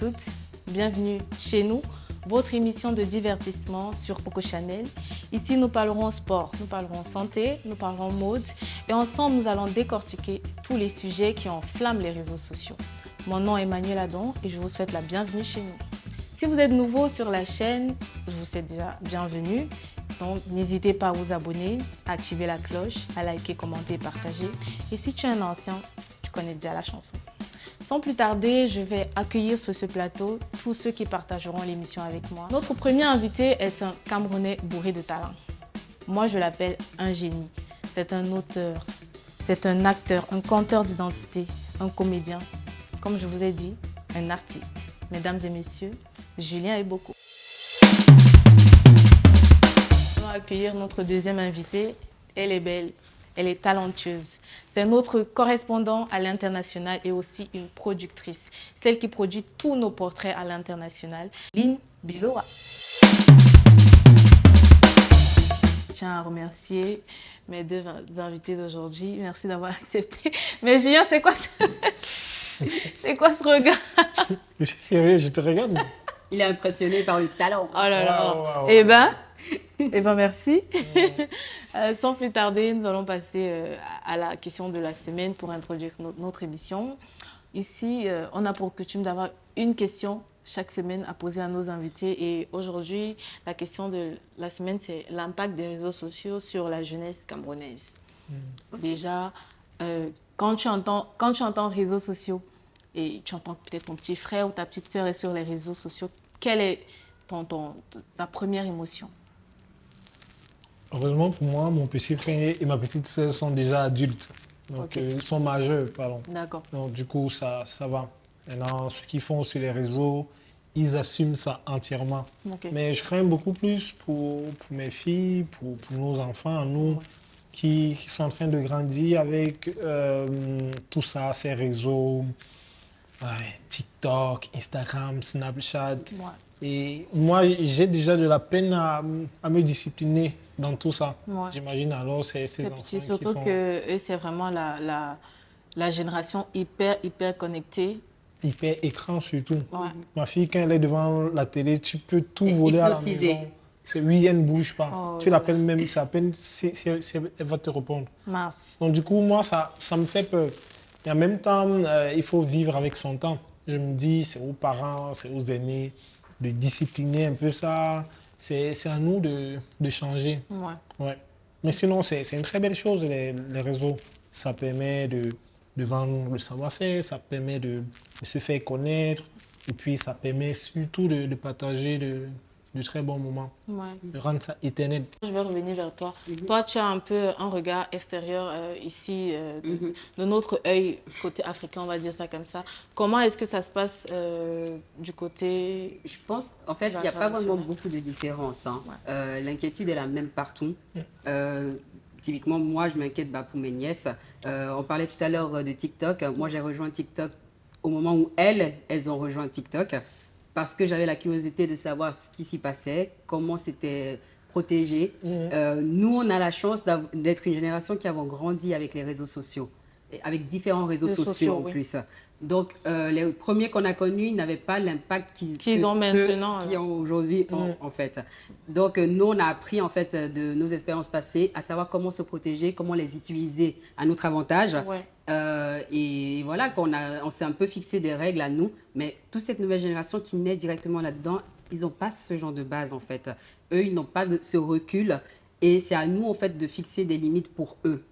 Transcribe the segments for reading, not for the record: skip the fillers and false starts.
toutes, bienvenue chez nous, votre émission de divertissement sur Coco Chanel. Ici, nous parlerons sport, nous parlerons santé, nous parlerons mode et ensemble, nous allons décortiquer tous les sujets qui enflamment les réseaux sociaux. Mon nom est Emmanuel Adon et je vous souhaite la bienvenue chez nous. Si vous êtes nouveau sur la chaîne, je vous souhaite déjà bienvenue. Donc, n'hésitez pas à vous abonner, à activer la cloche, à liker, commenter, partager. Et si tu es un ancien, tu connais déjà la chanson. Sans plus tarder, je vais accueillir sur ce plateau tous ceux qui partageront l'émission avec moi. Notre premier invité est un Camerounais bourré de talent. Moi, je l'appelle un génie. C'est un auteur, c'est un acteur, un conteur d'identité, un comédien. Comme je vous ai dit, un artiste. Mesdames et messieurs, Julien Eboko. Nous allons accueillir notre deuxième invitée. Elle est belle, elle est talentueuse. C'est notre correspondant à l'international et aussi une productrice. Celle qui produit tous nos portraits à l'international, Lynn Biloa. Je tiens à remercier mes deux invités d'aujourd'hui. Merci d'avoir accepté. Mais Julien, c'est quoi ça? C'est quoi ce regard? Je suis sérieux, je te regarde. Il est impressionné par le talent. Oh là là. Wow. Eh ben, merci. Sans plus tarder, nous allons passer à la question de la semaine pour introduire notre émission. Ici, on a pour coutume d'avoir une question chaque semaine à poser à nos invités. Et aujourd'hui, la question de la semaine, c'est l'impact des réseaux sociaux sur la jeunesse camerounaise. Déjà, quand tu entends réseaux sociaux et tu entends peut-être ton petit frère ou ta petite sœur est sur les réseaux sociaux, quelle est ta première émotion? Heureusement pour moi, mon petit frère et ma petite sœur sont déjà adultes. Donc, Okay. ils sont majeurs, pardon. D'accord. Donc, du coup, ça va. Maintenant, ce qu'ils font sur les réseaux, ils assument ça entièrement. Okay. Mais je crains beaucoup plus pour mes filles, pour nos enfants, nous, qui sont en train de grandir avec tout ça, ces réseaux, TikTok, Instagram, Snapchat. Ouais. Et moi, j'ai déjà de la peine à me discipliner dans tout ça. Ouais. J'imagine alors ces enfants qui surtout sont que eux, c'est vraiment la génération hyper connectée. hyper écran surtout. Ouais. Ma fille, quand elle est devant la télé, tu peux tout voler à la maison. Oui, elle ne bouge pas. Oh, tu l'appelles même, c'est à peine si elle va te répondre. Mince. Donc du coup, moi, ça me fait peur. Et en même temps, il faut vivre avec son temps. Je me dis, c'est aux parents, c'est aux aînés de discipliner un peu ça. C'est à nous de changer. Ouais. Mais sinon, c'est une très belle chose, les réseaux. Ça permet de vendre le savoir-faire, ça permet de se faire connaître. Et puis, ça permet surtout de partager de très bons moments, de rendre ça éternel. Je vais revenir vers toi. Toi, tu as un peu un regard extérieur ici, de notre œil, côté africain, on va dire ça comme ça. Comment est-ce que ça se passe du côté... Je pense, en fait, il n'y a pas vraiment beaucoup de différence. Hein. Ouais. L'inquiétude est la même partout. Typiquement, moi, je m'inquiète pour mes nièces. On parlait tout à l'heure de TikTok. Moi, j'ai rejoint TikTok au moment où elles ont rejoint TikTok. Parce que j'avais la curiosité de savoir ce qui s'y passait, comment c'était protégé. Nous, on a la chance d'être une génération qui avons grandi avec les réseaux sociaux, avec différents réseaux sociaux en plus. Donc, les premiers qu'on a connus n'avaient pas l'impact qu'ils ont maintenant, qui ont aujourd'hui, en fait. Donc, nous, on a appris, en fait, de nos expériences passées, à savoir comment se protéger, comment les utiliser à notre avantage. Ouais. Et voilà, on s'est un peu fixé des règles à nous, mais toute cette nouvelle génération qui naît directement là-dedans, ils n'ont pas ce genre de base, en fait. Eux, ils n'ont pas ce recul, et c'est à nous, en fait, de fixer des limites pour eux.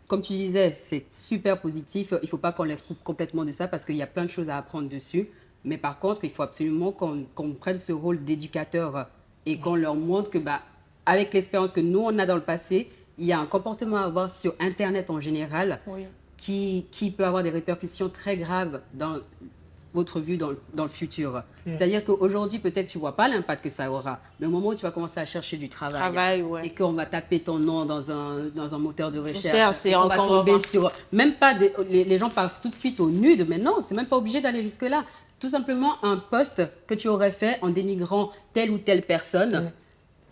Comme tu disais, c'est super positif. Il ne faut pas qu'on les coupe complètement de ça parce qu'il y a plein de choses à apprendre dessus. Mais par contre, il faut absolument qu'on prenne ce rôle d'éducateur et qu'on leur montre que, avec l'expérience que nous, on a dans le passé, il y a un comportement à avoir sur Internet en général qui peut avoir des répercussions très graves dans votre vue dans le futur. C'est-à-dire qu'aujourd'hui, peut-être tu ne vois pas l'impact que ça aura. Mais au moment où tu vas commencer à chercher du travail et qu'on va taper ton nom dans un moteur de recherche, et on va tomber sur... Même pas... les gens passent tout de suite au nude, mais non, c'est même pas obligé d'aller jusque-là. Tout simplement, un post que tu aurais fait en dénigrant telle ou telle personne,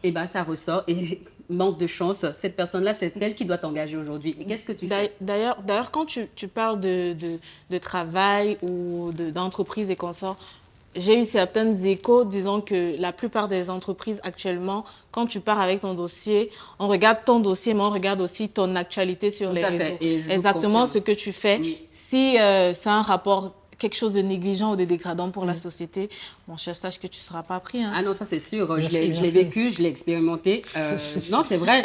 et ça ressort. Et manque de chance, cette personne-là, c'est elle qui doit t'engager aujourd'hui. Et qu'est-ce que tu fais? D'ailleurs, quand tu parles de travail ou d'entreprise et consorts, j'ai eu certains échos disant que la plupart des entreprises actuellement, quand tu pars avec ton dossier, on regarde ton dossier, mais on regarde aussi ton actualité sur Tout les à réseaux. fait. Et je vous Exactement confirme. ce que tu fais. Oui. Si c'est un rapport, quelque chose de négligent ou de dégradant pour la société, mon cher, sache que tu ne seras pas pris. Hein. Ah non, ça c'est sûr. Bien Je sûr, l'ai bien sûr. vécu, je l'ai expérimenté. Non, c'est vrai.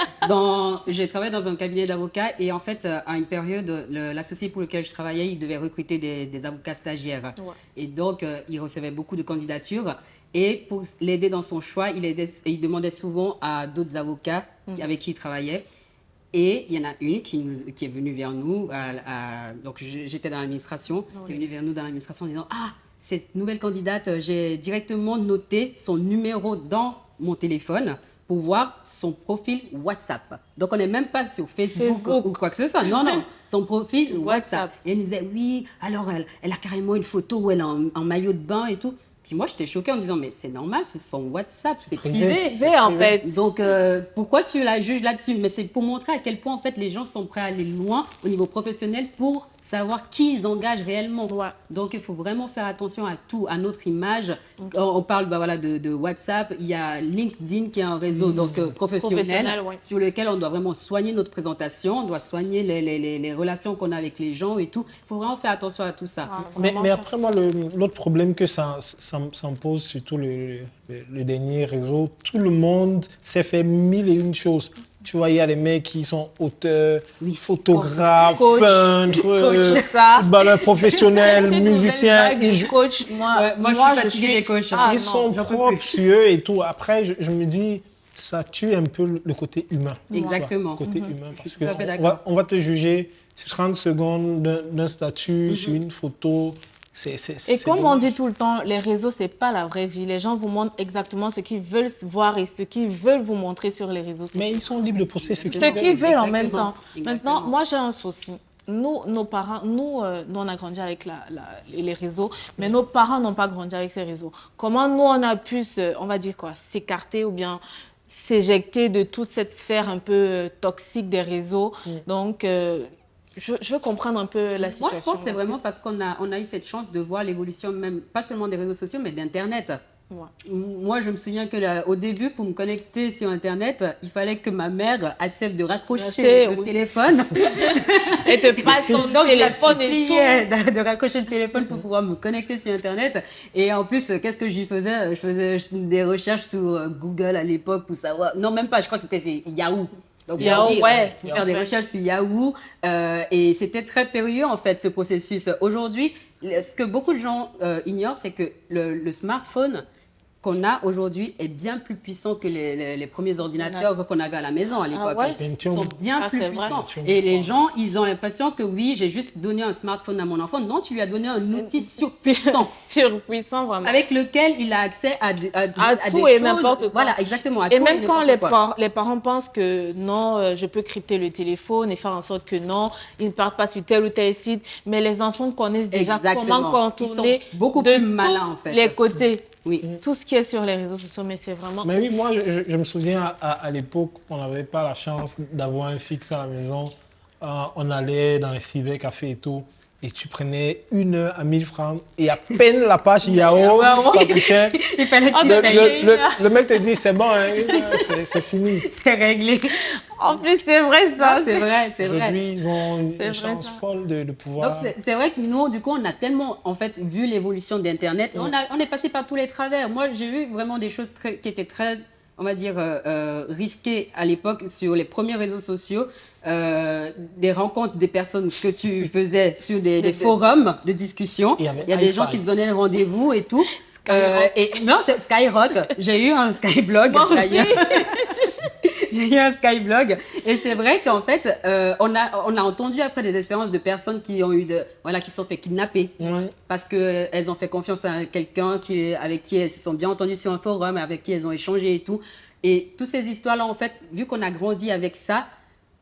J'ai travaillé dans un cabinet d'avocats et en fait, à une période, l'associé pour lequel je travaillais, il devait recruter des avocats stagiaires. Ouais. Et donc, il recevait beaucoup de candidatures. Et pour l'aider dans son choix, il demandait souvent à d'autres avocats avec qui il travaillait. Et il y en a une qui est venue vers nous, donc j'étais dans l'administration, qui est venue vers nous dans l'administration en disant « Ah, cette nouvelle candidate, j'ai directement noté son numéro dans mon téléphone pour voir son profil WhatsApp. » Donc on n'est même pas sur Facebook ou quoi que ce soit, non, non, son profil WhatsApp. Et elle nous disait « Oui, alors elle a carrément une photo où elle est en maillot de bain et tout. » Puis moi, j'étais choquée en me disant, mais c'est normal, c'est son WhatsApp, c'est privé. Privé, en fait. Donc, pourquoi tu la juges là-dessus? Mais c'est pour montrer à quel point, en fait, les gens sont prêts à aller loin au niveau professionnel pour savoir qui ils engagent réellement. Ouais. Donc, il faut vraiment faire attention à tout, à notre image. On parle voilà, de WhatsApp, il y a LinkedIn qui est un réseau professionnel ouais. sur lequel on doit vraiment soigner notre présentation, on doit soigner les relations qu'on a avec les gens et tout. Il faut vraiment faire attention à tout ça. Mais après, moi, l'autre problème que ça me pose, surtout le dernier réseau, tout le monde s'est fait mille et une choses. Tu vois, il y a les mecs qui sont auteurs, photographes, coach, peintres, footballeurs professionnels, musiciens. Coach, moi, je suis fatiguée des coachs. Ils sont propres sur eux et tout. Après, je me dis, ça tue un peu le côté humain. Exactement. Le côté humain. Parce tout à fait d'accord. on va te juger sur 30 secondes d'un statut, sur une photo. Et comme on dit tout le temps, les réseaux, c'est pas la vraie vie. Les gens vous montrent exactement ce qu'ils veulent voir et ce qu'ils veulent vous montrer sur les réseaux sociaux. Mais ils sont libres de poster ce qu'ils Ce qu'ils veulent en même Exactement. temps. Exactement. Maintenant, moi, j'ai un souci. Nous, nos parents, nous, on a grandi avec les réseaux, mais nos parents n'ont pas grandi avec ces réseaux. Comment nous, on a pu, on va dire quoi, s'écarter ou bien s'éjecter de toute cette sphère un peu toxique des réseaux. Donc, je veux comprendre un peu la situation. Moi, je pense que c'est vraiment parce qu'on a eu cette chance de voir l'évolution, même pas seulement des réseaux sociaux, mais d'Internet. Ouais. Moi, je me souviens qu'au début, pour me connecter sur Internet, il fallait que ma mère accepte de raccrocher le téléphone. Et te passe son téléphone et tout. De raccrocher le téléphone pour pouvoir me connecter sur Internet. Et en plus, qu'est-ce que j'y faisais? Je faisais des recherches sur Google à l'époque pour savoir... Non, même pas, je crois que c'était sur Yahoo. Donc, Yahoo, ouais. faire des recherches sur Yahoo. Et c'était très périlleux, en fait, ce processus. Aujourd'hui, ce que beaucoup de gens ignorent, c'est que le smartphone qu'on a aujourd'hui est bien plus puissant que les premiers ordinateurs qu'on avait à la maison à l'époque. Ah ouais? Ils sont bien plus c'est puissants. vrai. Et les gens, ils ont l'impression que oui, j'ai juste donné un smartphone à mon enfant. Non, tu lui as donné un outil surpuissant. Surpuissant, vraiment. Avec lequel il a accès à tout des et choses. n'importe quoi. Voilà, exactement. Et même quand les parents pensent que non, je peux crypter le téléphone et faire en sorte que non, ils ne partent pas sur tel ou tel site, mais les enfants connaissent déjà comment contourner ils sont beaucoup plus malins, en fait. les côtés. Oui. Tout ce qui est sur les réseaux sociaux, mais c'est vraiment... Mais oui, moi, je me souviens à l'époque, on n'avait pas la chance d'avoir un fixe à la maison. On allait dans les cybercafés et tout. Et tu prenais 1 heure à 1000 francs et à peine la page Yahoo s'affichait. Il fallait le mec te dit, c'est bon, hein, c'est fini. c'est réglé. En plus, c'est vrai ça. Ah, c'est vrai, c'est vrai. Aujourd'hui, ils ont une vrai, chance ça. folle de pouvoir... Donc, c'est vrai que nous, du coup, on a tellement, en fait, vu l'évolution d'Internet. On est passé par tous les travers. Moi, j'ai vu vraiment des choses qui étaient très, on va dire, risquées à l'époque sur les premiers réseaux sociaux. Des rencontres des personnes que tu faisais sur des forums de discussion. Il y a des gens qui se donnaient le rendez-vous et tout. Non, c'est Skyrock. J'ai eu un Skyblog d'ailleurs. J'ai eu un Skyblog. Et c'est vrai qu'en fait, on a entendu après des expériences de personnes qui ont eu qui se sont fait kidnapper. Parce qu'elles ont fait confiance à quelqu'un avec qui elles se sont bien entendues sur un forum, avec qui elles ont échangé et tout. Et toutes ces histoires-là, en fait, vu qu'on a grandi avec ça,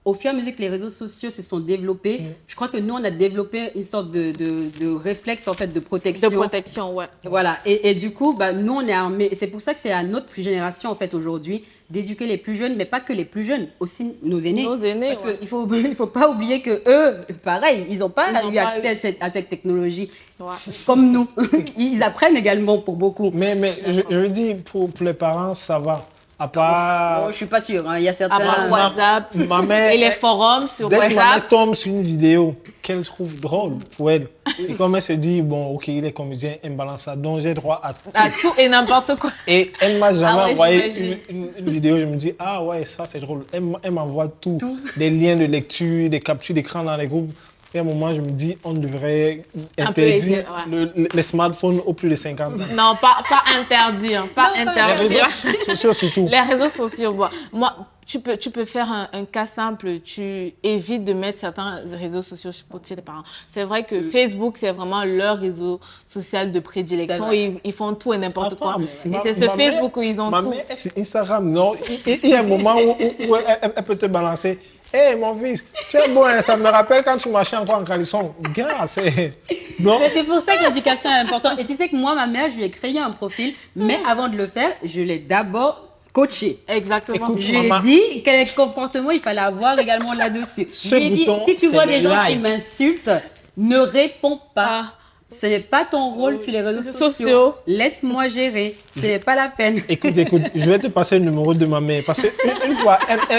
au fur et à mesure que les réseaux sociaux se sont développés, je crois que nous, on a développé une sorte de réflexe, en fait, de protection. De protection, ouais. Voilà. Et du coup, bah, nous, on est armés. Et c'est pour ça que c'est à notre génération, en fait, aujourd'hui, d'éduquer les plus jeunes, mais pas que les plus jeunes, aussi nos aînés. Nos aînés, Parce ouais. qu'il faut pas oublier que eux, pareil, ils n'ont pas Ils ont eu pas accès à cette technologie. Ouais. Comme nous. Ils apprennent également pour beaucoup. Mais je veux dire, pour les parents, ça va. À part... Bon, je suis pas sûre. Hein. Il y a À certains. part WhatsApp ma mère, et les forums sur dès que ma mère WhatsApp. tombe sur une vidéo qu'elle trouve drôle pour elle, et comme elle se dit, bon, ok, il est comédien, elle me balance ça, donc j'ai droit à tout. À tout et n'importe quoi. Et elle m'a jamais Ah ouais, envoyé j'imagine. une vidéo, je me dis, ah ouais, ça c'est drôle. Elle m'envoie tout. Des liens de lecture, des captures d'écran dans les groupes. Et à un moment, je me dis, on devrait Un peu interdire aider, les smartphones aux plus de 50 ans. Non, pas interdire. Pas Non, pas Les interdire. réseaux sociaux surtout. Les réseaux sociaux, bon. Moi, tu peux faire un cas simple. Tu évites de mettre certains réseaux sociaux pour tes parents. C'est vrai que Facebook, c'est vraiment leur réseau social de prédilection. C'est vrai. Ils font tout et n'importe Attends, quoi. mais Et c'est ce ma mère- Facebook où ils ont ma tout. mère est sur Instagram, non? Il y a un moment où elle peut te balancer. Hé, mon fils, tu es bon, hein, ça me rappelle quand tu marchais encore en caleçon. Gars, c'est... Non? Mais c'est pour ça que l'éducation est importante. Et tu sais que moi, ma mère, je lui ai créé un profil, mais avant de le faire, je l'ai d'abord coaché. Exactement. Écoute, Je lui ai maman. dit quel comportement il fallait avoir également là-dessus. Ce Je lui ai dit, bouton, si tu c'est vois le des gens qui like. m'insultent, ne réponds pas. Ah. Ce n'est pas ton rôle sur les réseaux Réseaux sociaux. sociaux. Laisse-moi gérer. Ce n'est pas la peine. Écoute, je vais te passer le numéro de ma mère. Parce qu'une fois,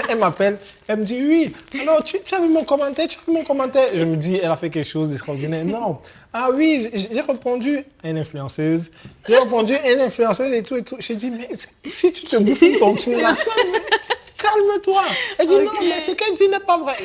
elle m'appelle, elle me dit, oui, alors tu as vu mon commentaire, Je me dis, elle a fait quelque chose d'extraordinaire. Non. Ah oui, j'ai répondu à une influenceuse. Et tout. Je dis, mais si tu te bouffes ton petit là, calme-toi. Elle dit, non, mais ce qu'elle dit n'est pas vrai.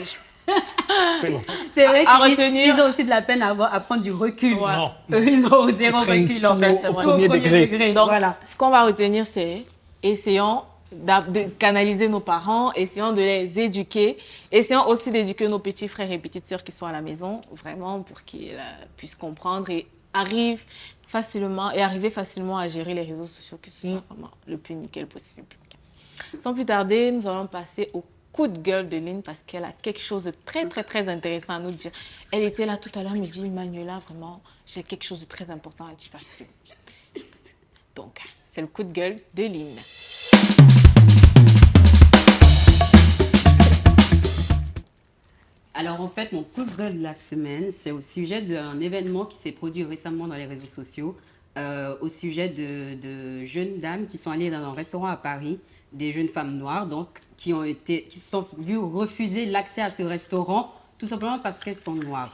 C'est bon. C'est vrai À qu'ils retenir. ils ont aussi de la peine à prendre du recul. Ouais. Non. Eux, ils ont zéro Ils prennent recul en tout fait. au C'est vrai. premier degré. Donc, voilà. ce qu'on va retenir, c'est essayons de canaliser nos parents, essayons de les éduquer, essayons aussi d'éduquer nos petits frères et petites sœurs qui sont à la maison, vraiment pour qu'ils puissent comprendre et arriver facilement à gérer les réseaux sociaux qui sont vraiment le plus nickel possible. Sans plus tarder, nous allons passer au coup de gueule de Lynn parce qu'elle a quelque chose de très, très, très intéressant à nous dire. Elle était là tout à l'heure, elle me dit, Manuela, vraiment, j'ai quelque chose de très important à dire parce que... Donc, c'est le coup de gueule de Lynn. Alors en fait, mon coup de gueule de la semaine, c'est au sujet d'un événement qui s'est produit récemment dans les réseaux sociaux, au sujet de jeunes dames qui sont allées dans un restaurant à Paris, des jeunes femmes noires, donc qui se sont vues refuser l'accès à ce restaurant, tout simplement parce qu'elles sont noires.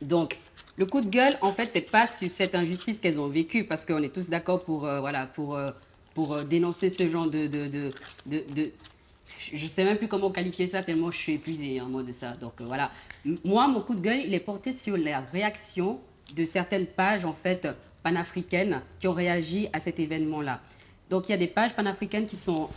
Donc, le coup de gueule, en fait, c'est pas sur cette injustice qu'elles ont vécue, parce qu'on est tous d'accord pour dénoncer ce genre je sais même plus comment qualifier ça tellement je suis épuisée en mode de ça. Donc voilà. Moi, mon coup de gueule, il est porté sur la réaction de certaines pages en fait panafricaines qui ont réagi à cet événement-là. Donc il y a des pages panafricaines qui sont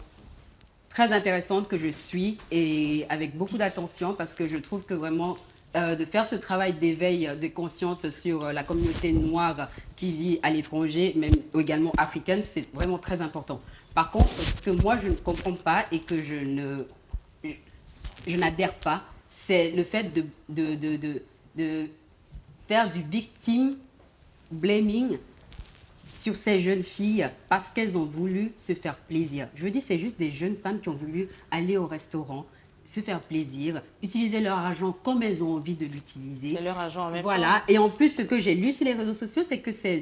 très intéressantes que je suis et avec beaucoup d'attention parce que je trouve que vraiment de faire ce travail d'éveil de conscience sur la communauté noire qui vit à l'étranger, même également africaine, c'est vraiment très important. Par contre, ce que moi je ne comprends pas et que je n'adhère pas, c'est le fait de faire du victim blaming sur ces jeunes filles parce qu'elles ont voulu se faire plaisir. Je veux dire, c'est juste des jeunes femmes qui ont voulu aller au restaurant, se faire plaisir, utiliser leur argent comme elles ont envie de l'utiliser. C'est leur argent en même temps. Voilà. Et en plus, ce que j'ai lu sur les réseaux sociaux, c'est que c'était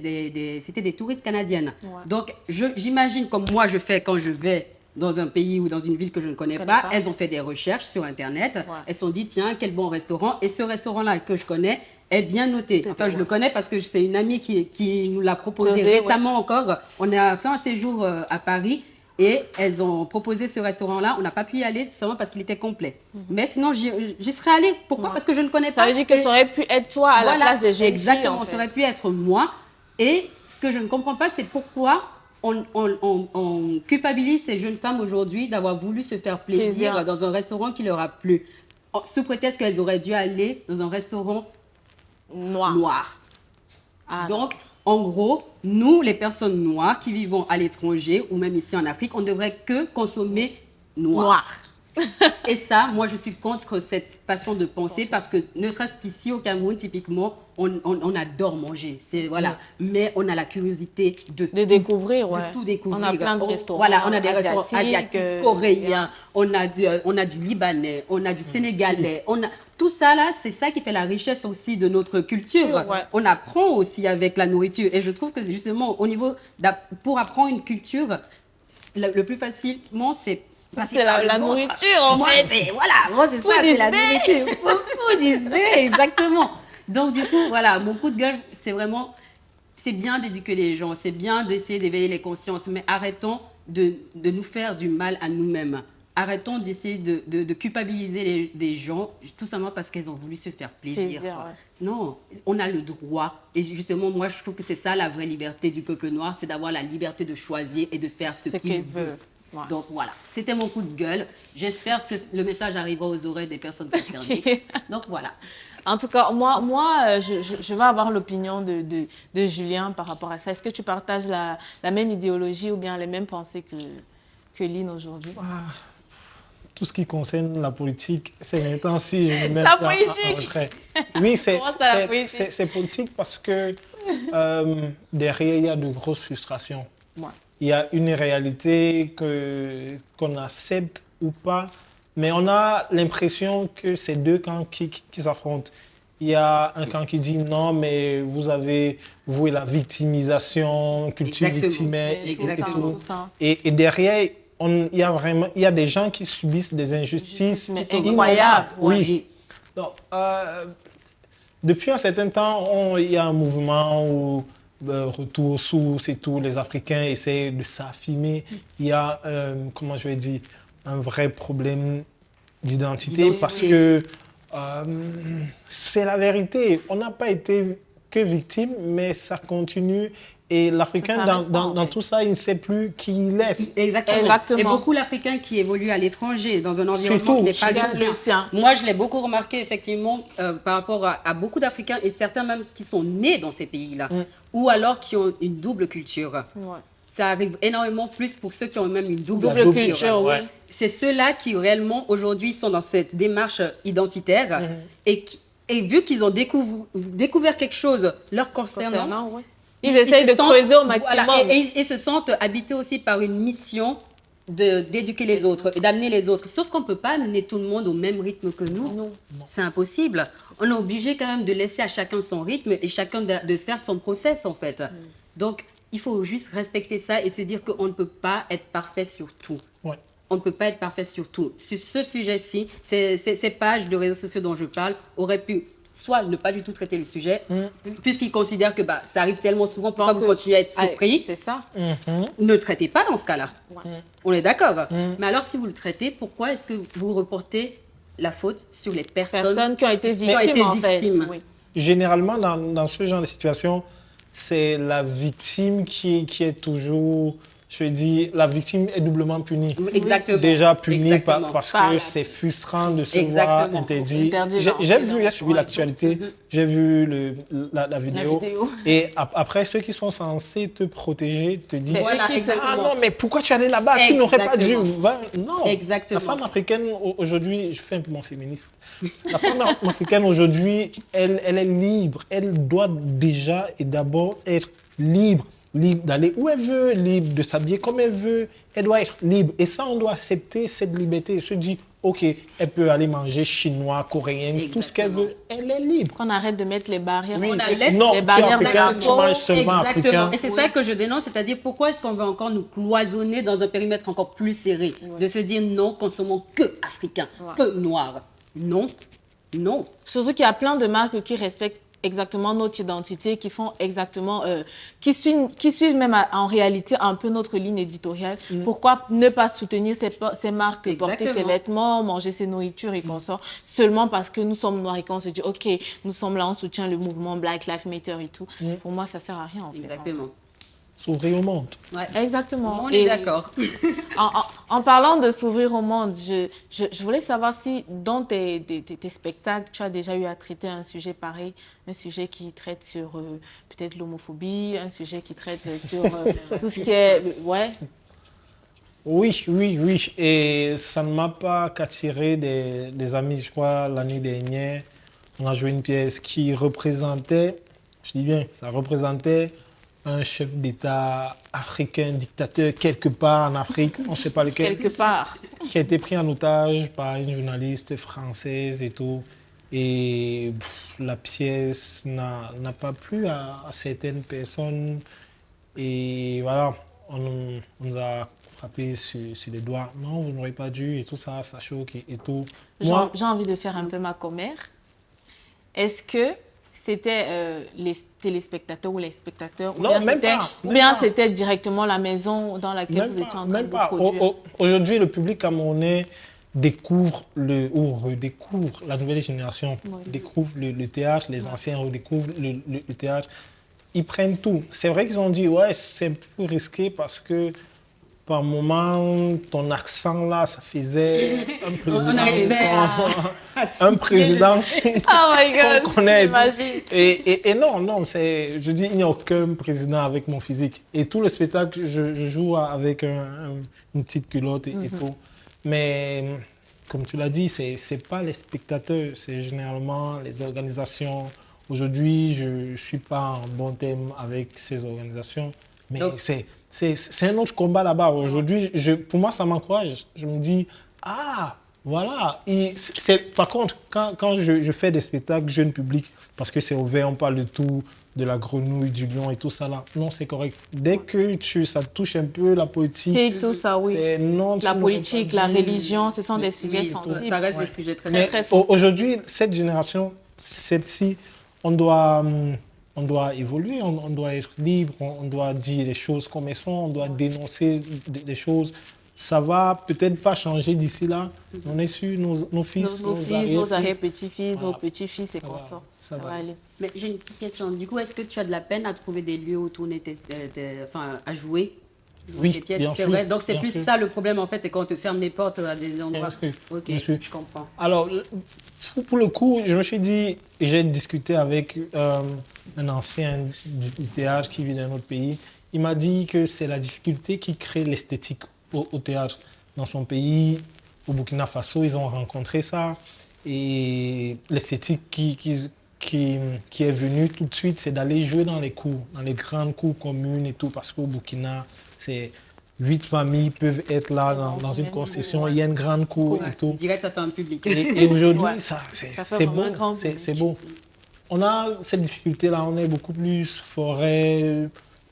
des touristes canadiennes. Ouais. Donc, j'imagine comme moi je fais quand je vais dans un pays ou dans une ville que je ne connais pas. Elles ont fait des recherches sur Internet. Ouais. Elles se sont dit, tiens, quel bon restaurant. Et ce restaurant-là que je connais est bien noté. Enfin, je le connais parce que c'est une amie qui nous l'a proposé récemment encore. On a fait un séjour à Paris. Et elles ont proposé ce restaurant-là. On n'a pas pu y aller tout simplement parce qu'il était complet. Mais sinon, j'y serais allée. Pourquoi? Parce que je ne connais pas. Ça veut dire que ça aurait pu être toi à la place des jeunes exactement, filles, en fait. ça aurait pu être moi. Et ce que je ne comprends pas, c'est pourquoi on culpabilise ces jeunes femmes aujourd'hui d'avoir voulu se faire plaisir dans un restaurant qui leur a plu. Sous prétexte qu'elles auraient dû aller dans un restaurant noir. Ah, donc, en gros, nous, les personnes noires qui vivons à l'étranger ou même ici en Afrique, on ne devrait que consommer noir. Et ça, moi, je suis contre cette façon de penser parce que, ne serait-ce qu'ici au Cameroun, typiquement, on adore manger. Voilà. Mais on a la curiosité de découvrir, de tout découvrir. On a plein de restaurants. Voilà, on a des restaurants asiatiques, coréens, on a du libanais, on a du sénégalais, tout ça là, c'est ça qui fait la richesse aussi de notre culture. On apprend aussi avec la nourriture. Et je trouve que justement, pour apprendre une culture, le plus facilement, c'est la nourriture, en fait. Moi, c'est ça, c'est la nourriture. Food is bae, exactement. Donc, du coup, voilà, mon coup de gueule, c'est bien d'éduquer les gens, c'est bien d'essayer d'éveiller les consciences, mais arrêtons de nous faire du mal à nous-mêmes. Arrêtons d'essayer de culpabiliser des gens, tout simplement parce qu'elles ont voulu se faire plaisir. Non, on a le droit. Et justement, moi, je trouve que c'est ça la vraie liberté du peuple noir, c'est d'avoir la liberté de choisir et de faire ce qu'il veut. Donc voilà, c'était mon coup de gueule. J'espère que le message arrivera aux oreilles des personnes concernées. Donc voilà. En tout cas, moi je vais avoir l'opinion de Julien par rapport à ça. Est-ce que tu partages la même idéologie ou bien les mêmes pensées que Lynn aujourd'hui? Tout ce qui concerne la politique, c'est maintenant si je me mets la en retrait. Oui, c'est politique parce que derrière, il y a de grosses frustrations. Il y a une réalité qu'on accepte ou pas, mais on a l'impression que c'est deux camps qui s'affrontent. Il y a un camp qui dit non, mais vous avez voué la victimisation, culture victimaire et tout. Et derrière, il y a des gens qui subissent des injustices qui sont incroyables. Oui. Donc, depuis un certain temps, il y a un mouvement où retour aux sources et tout, les Africains essaient de s'affirmer. Il y a, comment je vais dire, un vrai problème d'identité parce que c'est la vérité. On n'a pas été que victime, mais ça continue. Et l'Africain, dans tout ça, il ne sait plus qui il est. Exactement. Et beaucoup l'Africain qui évolue à l'étranger, dans un environnement qui n'est pas le sien. Moi, je l'ai beaucoup remarqué, effectivement, par rapport à beaucoup d'Africains, et certains même qui sont nés dans ces pays-là, ou alors qui ont une double culture. Ça arrive énormément plus pour ceux qui ont même une double culture. C'est ceux-là qui, réellement, aujourd'hui, sont dans cette démarche identitaire, et vu qu'ils ont découvert quelque chose leur concernant, ils essayent de creuser au maximum. Voilà, et se sentent habités aussi par une mission d'éduquer les autres et d'amener les autres. Sauf qu'on ne peut pas amener tout le monde au même rythme que nous. Non. C'est impossible. On est obligé quand même de laisser à chacun son rythme et chacun de faire son process, en fait. Donc, il faut juste respecter ça et se dire qu'on ne peut pas être parfait sur tout. On ne peut pas être parfait sur tout. Sur ce sujet-ci, ces pages de réseaux sociaux dont je parle auraient pu soit ne pas du tout traiter le sujet, puisqu'ils considèrent que ça arrive tellement souvent, pourquoi vous continuez à être surpris? C'est ça. Ne traitez pas dans ce cas-là. On est d'accord. Mais alors, si vous le traitez, pourquoi est-ce que vous reportez la faute sur les personnes qui ont été victimes, en fait. Généralement, dans ce genre de situation, c'est la victime qui est toujours... Je dis, la victime est doublement punie. Exactement. Déjà punie parce que c'est frustrant de se voir interdit. J'ai suivi l'actualité, j'ai vu la vidéo. Et après, ceux qui sont censés te protéger te disent ah non, mais pourquoi tu es allé là-bas? Tu n'aurais pas dû. Non. Exactement. La femme africaine aujourd'hui, je fais un peu mon féministe. La femme africaine aujourd'hui, elle est libre. Elle doit déjà et d'abord être libre d'aller où elle veut, libre de s'habiller comme elle veut. Elle doit être libre. Et ça, on doit accepter cette liberté et se dire, OK, elle peut aller manger chinois, coréen, tout ce qu'elle veut. Elle est libre. Qu'on arrête de mettre les barrières. Non, les barrières tu es africain, tu manges seulement africain. Et c'est ça que je dénonce, c'est-à-dire pourquoi est-ce qu'on veut encore nous cloisonner dans un périmètre encore plus serré? De se dire non, consommons que africain, que noir. Non. Surtout qu'il y a plein de marques qui respectent exactement notre identité, qui font exactement, qui suivent même en réalité un peu notre ligne éditoriale. Pourquoi ne pas soutenir ces marques, porter ces vêtements, manger ces nourritures et consorts, seulement parce que nous sommes noirs et qu'on se dit, OK, nous sommes là, on soutient le mouvement Black Lives Matter et tout. Pour moi, ça sert à rien, en fait. Exactement. S'ouvrir au monde. Exactement. On est d'accord. En parlant de s'ouvrir au monde, je voulais savoir si dans tes spectacles, tu as déjà eu à traiter un sujet pareil, un sujet qui traite sur peut-être l'homophobie, un sujet qui traite sur tout ce qui est... Oui, oui, oui. Et ça ne m'a pas qu'attiré des amis. Je crois l'année dernière, on a joué une pièce qui représentait, je dis bien, ça représentait un chef d'État africain, dictateur quelque part en Afrique, on ne sait pas lequel, Quelque part. qui a été pris en otage par une journaliste française et tout. Et la pièce n'a pas plu à certaines personnes. Et voilà, on nous a frappé sur les doigts. Non, vous n'aurez pas dû et tout ça, ça choque et tout. Moi, J'ai envie de faire un peu ma commère. Est-ce que c'était les téléspectateurs ou les spectateurs Non, même pas, ou même bien pas. c'était directement la maison dans laquelle vous étiez en train même de pas. produire? Aujourd'hui, le public camerounais découvre ou redécouvre la nouvelle génération, Oui. découvre le théâtre, les anciens redécouvrent le théâtre. Ils prennent tout. C'est vrai qu'ils ont dit, ouais, c'est un peu risqué parce que par moment, ton accent là, ça faisait un président. arrivait Un président Oh my God, qu'on connaît. Et tout. j'imagine. Et non, non, je dis, il n'y a aucun président avec mon physique. Et tout le spectacle, je joue avec une petite culotte et tout. Mais comme tu l'as dit, c'est pas les spectateurs, c'est généralement les organisations. Aujourd'hui, je ne suis pas en bon terme avec ces organisations. Mais Donc- c'est un autre combat là-bas. Aujourd'hui, pour moi, ça m'encourage. Je me dis, ah, voilà. Par contre, quand je fais des spectacles jeune public, parce que c'est ouvert, on parle de tout, de la grenouille, du lion et tout ça là, non, c'est correct. Dès que ça touche un peu la politique, C'est tout ça, oui. c'est non. tu La n'aurais politique, pas la dit. religion, ce sont des sujets Oui, sensibles. ça reste des sujets très Mais très sensible. aujourd'hui, cette génération, celle-ci, on doit évoluer, on doit être libre, on doit dire les choses comme elles sont, on doit dénoncer des choses. Ça va peut-être pas changer d'ici là. On est sûr, nos fils, Nos fils, nos arrière-fils, arrière-petits-fils, nos Voilà. petits-fils et Ça consorts. ça Ça va va. aller. Mais j'ai une petite question. Du coup, est-ce que tu as de la peine à trouver des lieux où tourner enfin, à jouer Oui, tes pièces? bien C'est sûr, vrai. Donc, c'est bien plus sûr. ça le problème, en fait, c'est quand on te ferme les portes à des endroits. sûr, Ok, bien sûr. je comprends. Alors, pour le coup, je me suis dit, j'ai discuté avec un ancien du théâtre qui vit dans un autre pays. Il m'a dit que c'est la difficulté qui crée l'esthétique au théâtre. Dans son pays, au Burkina Faso, ils ont rencontré ça. Et l'esthétique qui est venue tout de suite, c'est d'aller jouer dans les cours, dans les grandes cours communes et tout. Parce qu'au Burkina, c'est 8 familles peuvent être là dans une concession. Il y a une grande cour et tout. Direct, ça fait un public. Et aujourd'hui, Ouais. ça, Ça fait c'est vraiment un beau. grand C'est public. beau. On a cette difficulté-là, on est beaucoup plus forêt,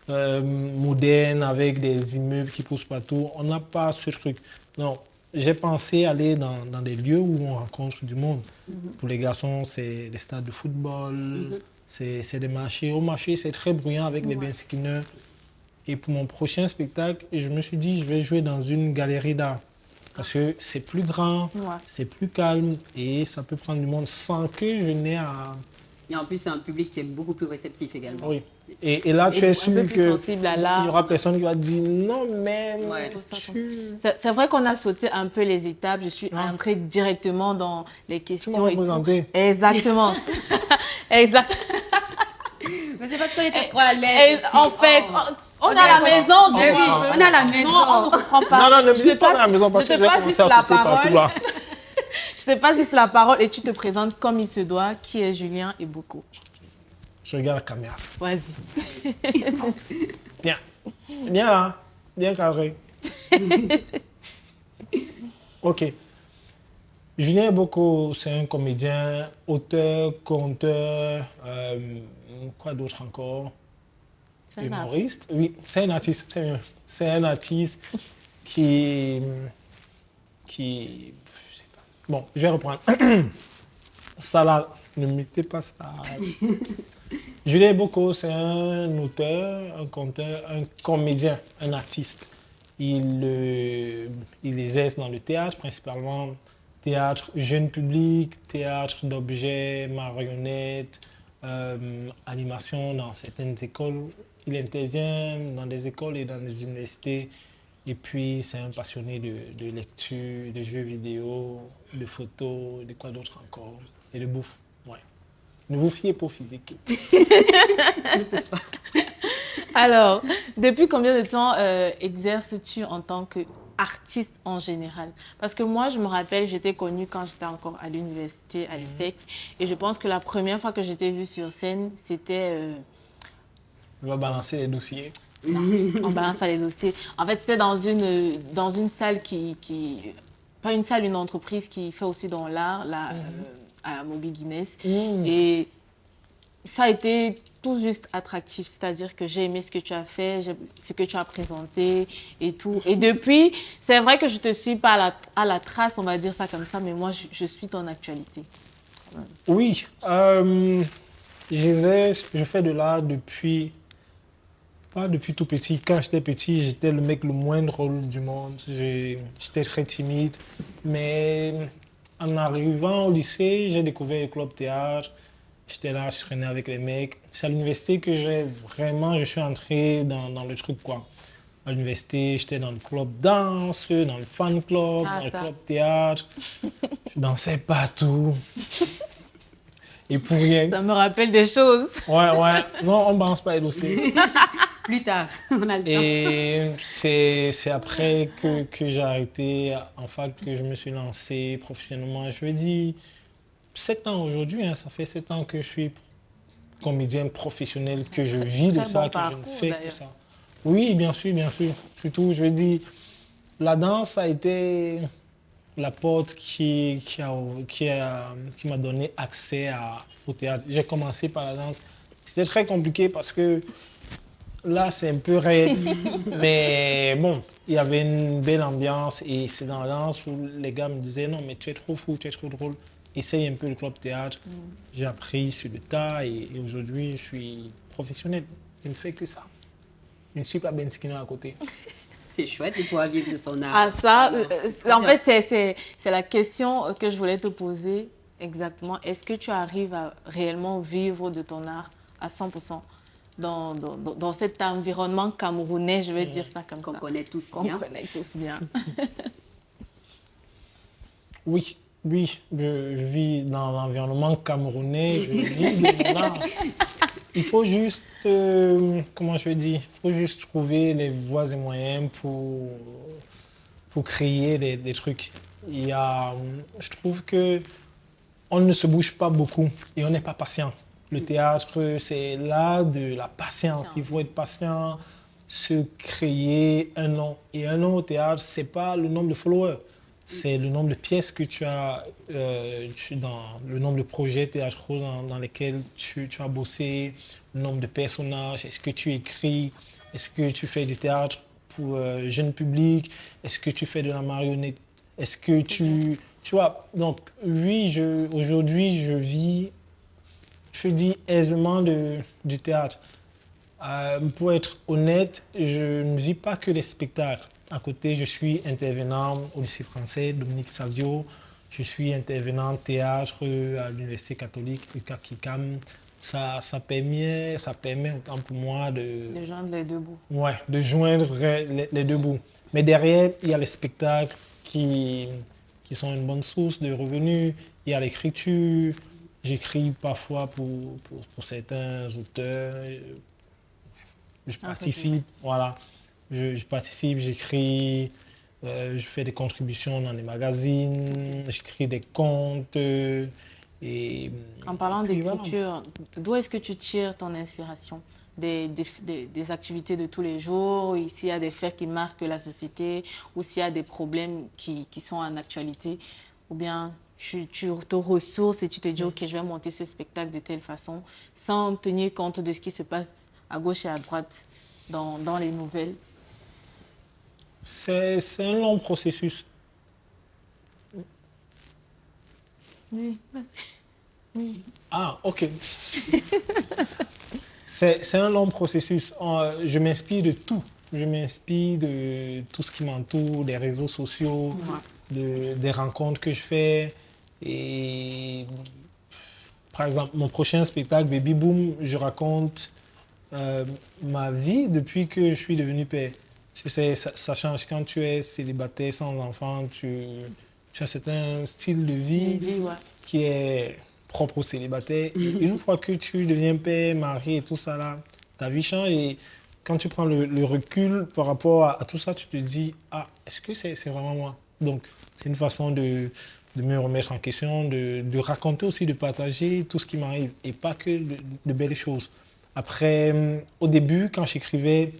moderne, avec des immeubles qui poussent partout. On n'a pas ce truc. Non, j'ai pensé aller dans des lieux où on rencontre du monde. Pour les garçons, c'est des stades de football, c'est des marchés. Au marché, c'est très bruyant avec les bensikineurs. Et pour mon prochain spectacle, je me suis dit, je vais jouer dans une galerie d'art. Parce que c'est plus grand, Ouais. c'est plus calme et ça peut prendre du monde sans que je n'ai à... Et en plus, c'est un public qui est beaucoup plus réceptif également. Oui. Et là, tu es un sûr peu plus que sensible à il l'art. y aura personne qui va te dire non, mais Ouais. C'est vrai qu'on a sauté un peu les étapes. Je suis entrée directement dans les tu questions m'as et tout. représenté. Exactement. Exact. Mais c'est parce qu'on était trop à l'aise. Et en fait, on est à la maison, du Mais oui, coup. on est à la maison. Non, on ne comprend pas. Non, non, ne me Je dis te pas passe- à la maison parce je que te j'ai passe commencé juste à la sauter partout parole. là. Je te passe juste la parole et tu te présentes comme il se doit, qui est Julien et Boko. Je regarde la caméra. Vas-y. Bien. Bien là. Bien cadré. Ok. Julien Boko, c'est un comédien, auteur, conteur, quoi d'autre encore? C'est un Humoriste. Oui, c'est un artiste, c'est mieux. C'est un artiste qui... Je sais pas. Bon, je vais reprendre. Ça là, ne mettez pas ça. Julien Boko, c'est un auteur, un conteur, un comédien, un artiste. Il exerce dans le théâtre, principalement théâtre jeune public, théâtre d'objets, marionnettes, animation dans certaines écoles. Il intervient dans des écoles et dans des universités. Et puis, c'est un passionné de lecture, de jeux vidéo, de photos, de quoi d'autre encore. Et de bouffe. Ouais. Ne vous fiez pas au physique. Alors, depuis combien de temps exerces-tu en tant qu'artiste artiste en général? Parce que moi, je me rappelle, j'étais connue quand j'étais encore à l'université, à l'ESSEC. Et je pense que la première fois que j'étais vue sur scène, c'était... Je vais balancer les dossiers. on balance les dossiers. En fait, c'était dans une salle pas une salle, une entreprise qui fait aussi dans l'art, là, à Moby Guinness. Et ça a été tout juste attractif, c'est-à-dire que j'ai aimé ce que tu as fait, ce que tu as présenté et tout. Et depuis, c'est vrai que je te suis pas à la trace, on va dire ça comme ça, mais moi, je suis ton actualité. Oui, je fais de l'art depuis, pas depuis tout petit. Quand j'étais petit, j'étais le mec le moins drôle du monde. J'étais très timide. Mais en arrivant au lycée, j'ai découvert le club théâtre. J'étais là, je traînais avec les mecs. C'est à l'université que je suis entré dans le truc, quoi. À l'université, j'étais dans le club danse, dans le fan club, dans le club théâtre. Je dansais partout. Et pour rien. Ça me rappelle des choses. Ouais. Non, on ne balance pas les dossiers. Plus tard, on a le temps. Et c'est après que j'ai arrêté en fac que je me suis lancé professionnellement. Je me dis, 7 ans aujourd'hui, ça fait 7 ans que je suis comédien professionnel, que je vis de ça, que je ne fais que ça. Oui, bien sûr. Surtout, je veux dire, la danse a été la porte qui m'a donné accès au théâtre. J'ai commencé par la danse. C'était très compliqué parce que là, c'est un peu raide. Mais bon, il y avait une belle ambiance et c'est dans la danse où les gars me disaient non, mais tu es trop fou, tu es trop drôle. Essaye un peu le club théâtre. J'ai appris sur le tas et aujourd'hui, je suis professionnel. Je ne fais que ça. Je ne suis pas Ben Skinner à côté. C'est chouette de pouvoir vivre de son art. Ah, ça, en fait, c'est la question que je voulais te poser exactement. Est-ce que tu arrives à réellement vivre de ton art à 100% dans cet environnement camerounais, je vais dire ça comme ça. Qu'on connaît tous bien. Qu'on connaît tous bien. Oui, je vis dans l'environnement camerounais, je vis de mon art. Il faut juste, comment je dis, il faut juste trouver les voies et moyens pour créer des trucs. Je trouve que on ne se bouge pas beaucoup et on n'est pas patient. Le théâtre, c'est l'art de la patience. Il faut être patient, se créer un nom. Et un nom au théâtre, c'est pas le nombre de followers. C'est le nombre de pièces que tu as, le nombre de projets théâtraux dans lesquels tu as bossé, le nombre de personnages, est-ce que tu écris, est-ce que tu fais du théâtre pour jeune public, est-ce que tu fais de la marionnette, est-ce que tu vois, donc oui, aujourd'hui je dis aisément du théâtre. Pour être honnête, je ne vis pas que les spectacles. À côté, je suis intervenant au lycée français, Dominique Savio. Je suis intervenant théâtre à l'Université catholique, UCAM. Ça permet autant pour moi de joindre les deux bouts. Ouais, de joindre les deux bouts. Mais derrière, il y a les spectacles qui sont une bonne source de revenus. Il y a l'écriture. J'écris parfois pour certains auteurs. Je participe, voilà. Je participe, j'écris, je fais des contributions dans des magazines, j'écris des contes. En parlant d'écriture, d'où est-ce que tu tires ton inspiration? Des activités de tous les jours, s'il y a des faits qui marquent la société, ou s'il y a des problèmes qui sont en actualité, ou bien tu te ressources et tu te dis, OK, je vais monter ce spectacle de telle façon, sans tenir compte de ce qui se passe à gauche et à droite dans les nouvelles. C'est un long processus. Oui. Ah, OK. C'est un long processus. Je m'inspire de tout. Je m'inspire de tout ce qui m'entoure, des réseaux sociaux, des rencontres que je fais. Et par exemple, mon prochain spectacle, Baby Boom, je raconte ma vie depuis que je suis devenu père. Tu sais, ça change quand tu es célibataire, sans enfant, tu as un style de vie qui est propre aux célibataires. Et une fois que tu deviens père, mari et tout ça, là, ta vie change. Et quand tu prends le recul par rapport à tout ça, tu te dis, ah, est-ce que c'est vraiment moi? Donc, c'est une façon de me remettre en question, de raconter aussi, de partager tout ce qui m'arrive et pas que de belles choses. Après, au début, quand j'écrivais,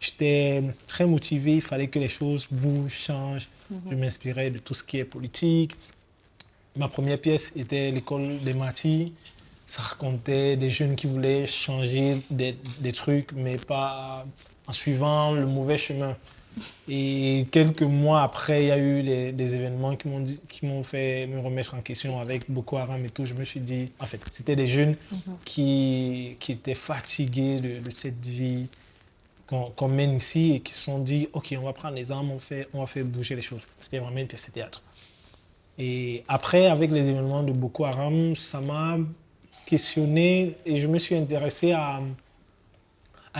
j'étais très motivé, il fallait que les choses bougent, changent. Je m'inspirais de tout ce qui est politique. Ma première pièce était l'école des Mathis. Ça racontait des jeunes qui voulaient changer des trucs, mais pas en suivant le mauvais chemin. Et quelques mois après, il y a eu des événements qui m'ont fait me remettre en question avec Boko Haram et tout. Je me suis dit, en fait, c'était des jeunes qui étaient fatigués de cette vie qu'on mène ici et qui se sont dit, OK, on va prendre les armes, on va faire bouger les choses. C'était vraiment une pièce de théâtre. Et après, avec les événements de Boko Haram, ça m'a questionné et je me suis intéressé à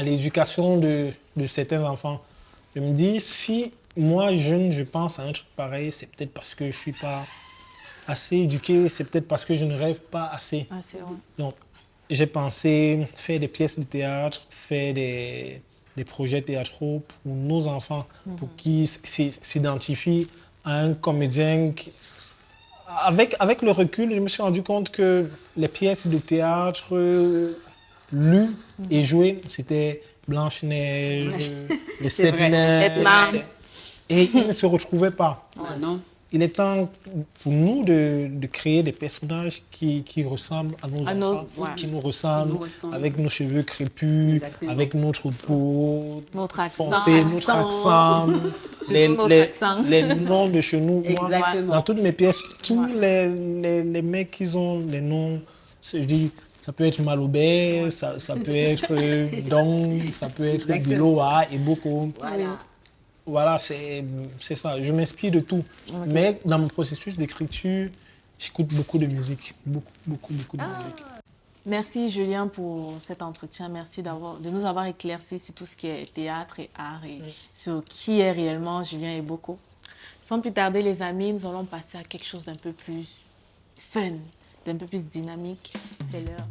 l'éducation de certains enfants. Je me dis, si moi, jeune, je pense à un truc pareil, c'est peut-être parce que je ne suis pas assez éduqué, c'est peut-être parce que je ne rêve pas assez. Ah, c'est vrai. Donc, j'ai pensé faire des pièces de théâtre, faire des projets théâtraux pour nos enfants, pour qu'ils s'identifient à un comédien. Avec le recul, je me suis rendu compte que les pièces de théâtre lues et jouées, c'était Blanche-Neige, les C'est Sept vrai. Nains. Et ils ne se retrouvaient pas. Ah non. Il est temps pour nous de créer des personnages qui ressemblent à nos enfants, ouais. qui nous ressemblent, Qui nous ressemblent. avec nos cheveux crépus, Exactement. avec notre peau Notre accent. foncée, notre accent, notre accent. les noms de chez nous. Moi, Exactement. dans toutes mes pièces, tous les mecs, ils ont des noms. Je dis, ça peut être Maloubé, ça peut être Dong, ça peut être Exactement. Biloa et beaucoup. Voilà. Voilà, c'est ça. Je m'inspire de tout. Mais dans mon processus d'écriture, j'écoute beaucoup de musique. Beaucoup de musique. Merci Julien pour cet entretien. Merci de nous avoir éclairci sur tout ce qui est théâtre et art et sur qui est réellement Julien Eboko. Sans plus tarder les amis, nous allons passer à quelque chose d'un peu plus fun, d'un peu plus dynamique. C'est l'heure